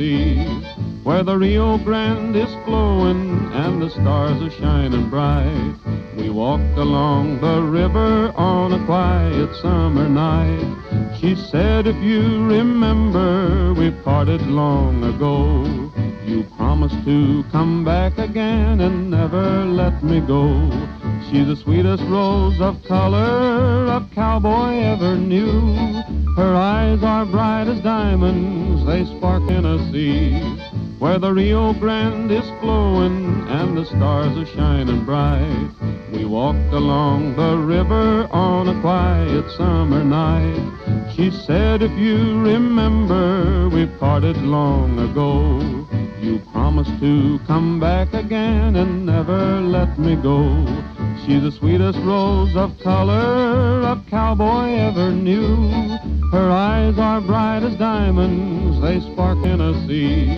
Tennessee, where the Rio Grande is flowing and the stars are shining bright. We walked along the river on a quiet summer night. She said, if you remember, we parted long ago. You promised to come back again and never let me go. She's the sweetest rose of color a cowboy ever knew. Her eyes are bright as diamonds, they spark in a sea, where the Rio Grande is flowing and the stars are shining bright. We walked along the river on a quiet summer night. She said, if you remember, we parted long ago. You promised to come back again and never let me go. She's the sweetest rose of color a cowboy ever knew. Her eyes are bright as diamonds, they spark in a sea,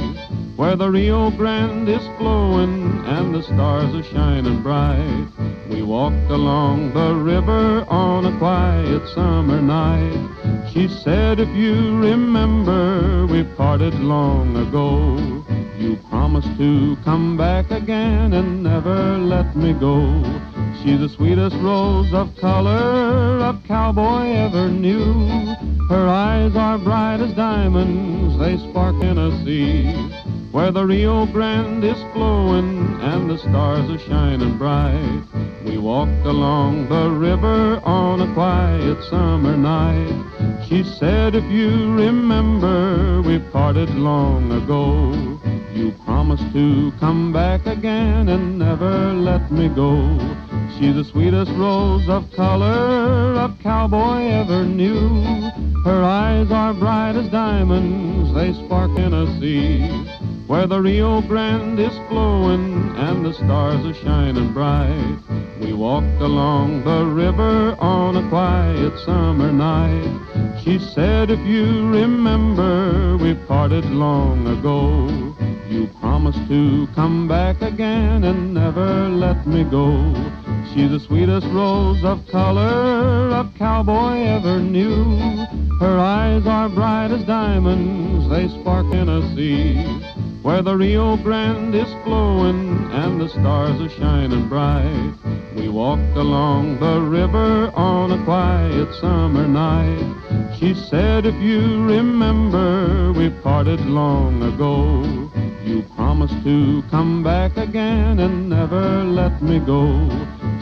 where the Rio Grande is flowing and the stars are shining bright. We walked along the river on a quiet summer night. She said, if you remember, we parted long ago. You promised to come back again and never let me go. She's the sweetest rose of color a cowboy ever knew. Her eyes are bright as diamonds, they spark in a sea, where the Rio Grande is flowing and the stars are shining bright. We walked along the river on a quiet summer night. She said, if you remember, we parted long ago. You promised to come back again and never let me go. She's the sweetest rose of color a cowboy ever knew. Her eyes are bright as diamonds, they spark in a sea, where the Rio Grande is flowing and the stars are shining bright. We walked along the river on a quiet summer night. She said, if you remember, we parted long ago. You promised to come back again and never let me go. She's the sweetest rose of color a cowboy ever knew. Her eyes are bright as diamonds, they spark in a sea, where the Rio Grande is flowing and the stars are shining bright. We walked along the river on a quiet summer night. She said, if you remember, we parted long ago. You promised to come back again and never let me go.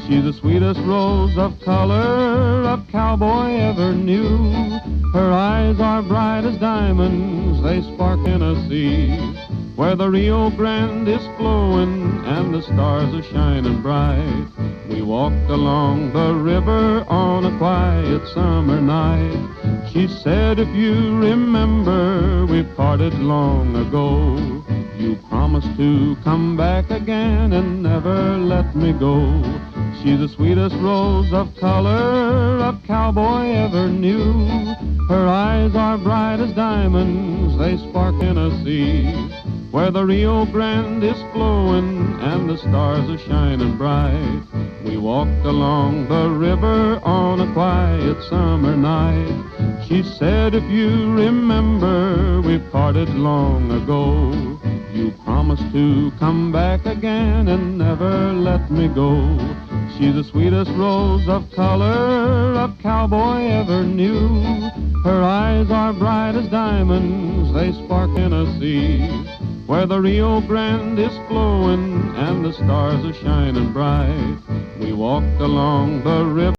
She's the sweetest rose of color a cowboy ever knew. Her eyes are bright as diamonds, they spark in a sea, where the Rio Grande is flowing and the stars are shining bright. We walked along the river on a quiet summer night. She said, if you remember, we parted long ago. You promised to come back again and never let me go. She's the sweetest rose of color a cowboy ever knew. Her eyes are bright as diamonds, they spark in a sea, where the Rio Grande is flowing and the stars are shining bright. We walked along the river on a quiet summer night. She said, if you remember, we parted long ago. You promised to come back again and never let me go. She's the sweetest rose of color a cowboy ever knew. Her eyes are bright as diamonds, they spark in a sea, where the Rio Grande is flowing and the stars are shining bright. We walked along the river